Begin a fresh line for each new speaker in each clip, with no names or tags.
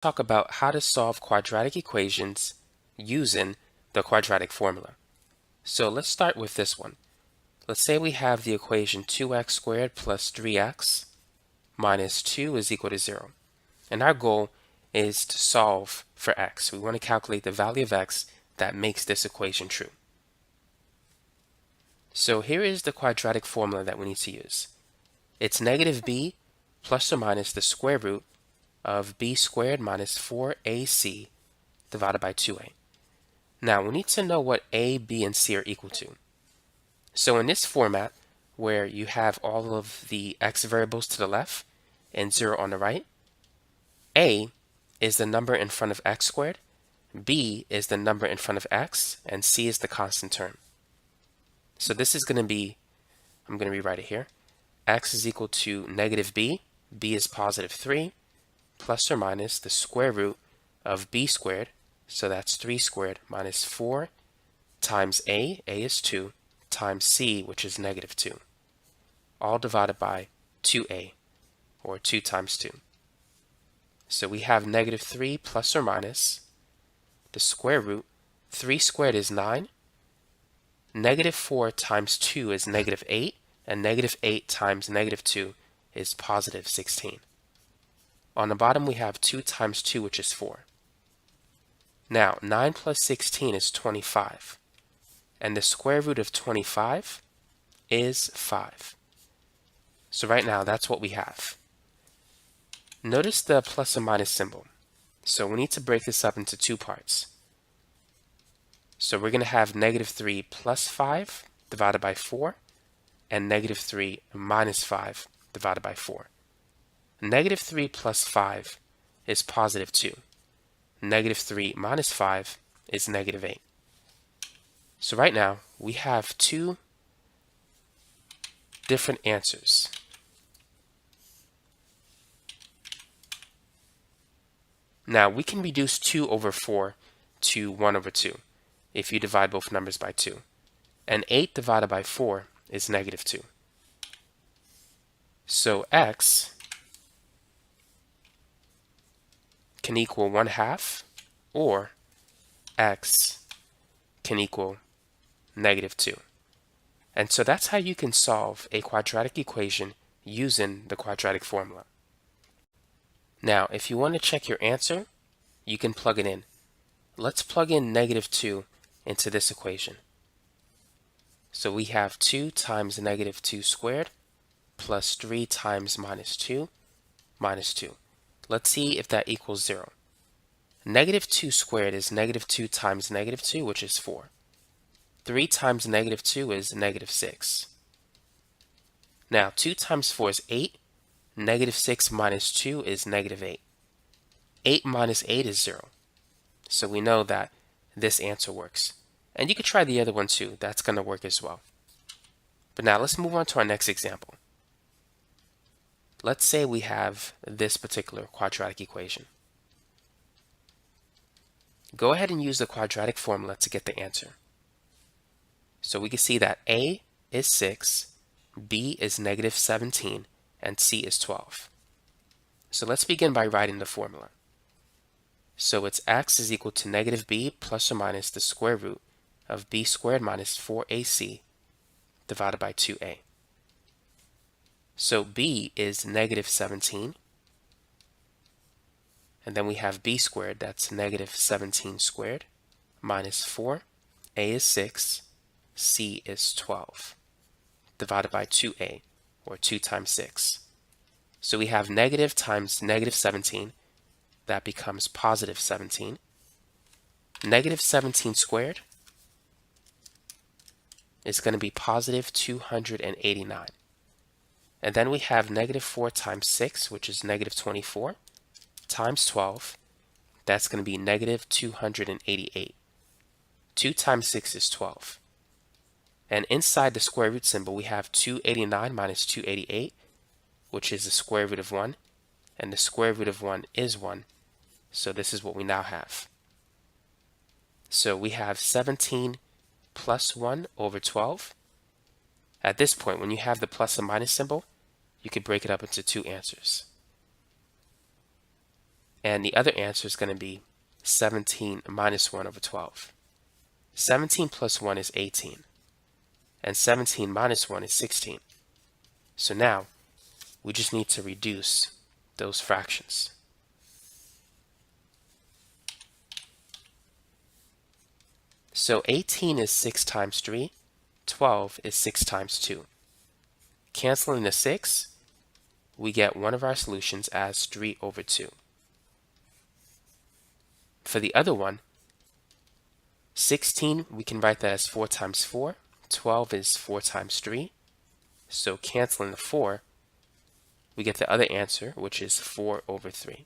talk about how to solve quadratic equations using the quadratic formula. So let's start with this one. Let's say we have the equation 2x squared plus 3x minus 2 is equal to 0. And our goal is to solve for x. We want to calculate the value of x that makes this equation true. So here is the quadratic formula that we need to use. It's negative b plus or minus the square root of b squared minus 4ac divided by 2a. Now we need to know what a, b, and c are equal to. So in this format, where you have all of the x variables to the left and 0 on the right, a is the number in front of x squared, b is the number in front of x, and c is the constant term. So this is going to be, I'm going to rewrite it here, x is equal to negative b is positive 3, plus or minus the square root of b squared, so that's 3 squared minus 4 times a is 2, times c, which is negative 2, all divided by 2a, or 2 times 2. So we have negative 3 plus or minus the square root. 3 squared is 9. Negative 4 times 2 is negative 8, and negative 8 times negative 2 is positive 16. On the bottom we have 2 times 2, which is 4. Now 9 plus 16 is 25, and the square root of 25 is 5. So right now that's what we have. Notice the plus and minus symbol. So we need to break this up into two parts. So we're going to have negative 3 plus 5 divided by 4, and negative 3 minus 5 divided by 4. Negative 3 plus 5 is positive 2. Negative 3 minus 5 is negative 8. So right now we have two different answers. Now we can reduce 2 over 4 to 1 over 2 if you divide both numbers by 2. And 8 divided by 4 is negative 2. So x can equal 1/2, or x can equal negative 2. And so that's how you can solve a quadratic equation using the quadratic formula. Now, if you want to check your answer, you can plug it in. Let's plug in negative 2 into this equation. So we have 2 times negative 2 squared plus 3 times minus 2 minus 2. Let's see if that equals 0. Negative 2 squared is negative 2 times negative 2, which is 4. 3 times negative 2 is negative 6. Now 2 times 4 is 8. Negative 6 minus 2 is negative 8. 8 minus 8 is 0. So we know that this answer works. And you could try the other one too. That's going to work as well. But now let's move on to our next example. Let's say we have this particular quadratic equation. Go ahead and use the quadratic formula to get the answer. So we can see that a is 6, b is negative 17, and c is 12. So let's begin by writing the formula. So it's x is equal to negative b plus or minus the square root of b squared minus 4ac divided by 2a. So b is negative 17, and then we have b squared, that's negative 17 squared, minus 4, a is 6, c is 12, divided by 2a, or 2 times 6. So we have negative times negative 17, that becomes positive 17. Negative 17 squared is going to be positive 289. And then we have negative 4 times 6, which is negative 24, times 12. That's going to be negative 288. 2 times 6 is 12. And inside the square root symbol, we have 289 minus 288, which is the square root of 1. And the square root of 1 is 1. So this is what we now have. So we have 17 plus 1 over 12. At this point, when you have the plus and minus symbol, you could break it up into two answers. And the other answer is going to be 17 minus 1 over 12. 17 plus 1 is 18. And 17 minus 1 is 16. So now we just need to reduce those fractions. So 18 is 6 times 3. 12 is 6 times 2. Canceling the 6, we get one of our solutions as 3 over 2. For the other one, 16, we can write that as 4 times 4. 12 is 4 times 3. So canceling the 4, we get the other answer, which is 4 over 3.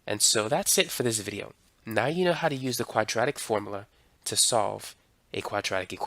And so that's it for this video. Now you know how to use the quadratic formula to solve a quadratic equation.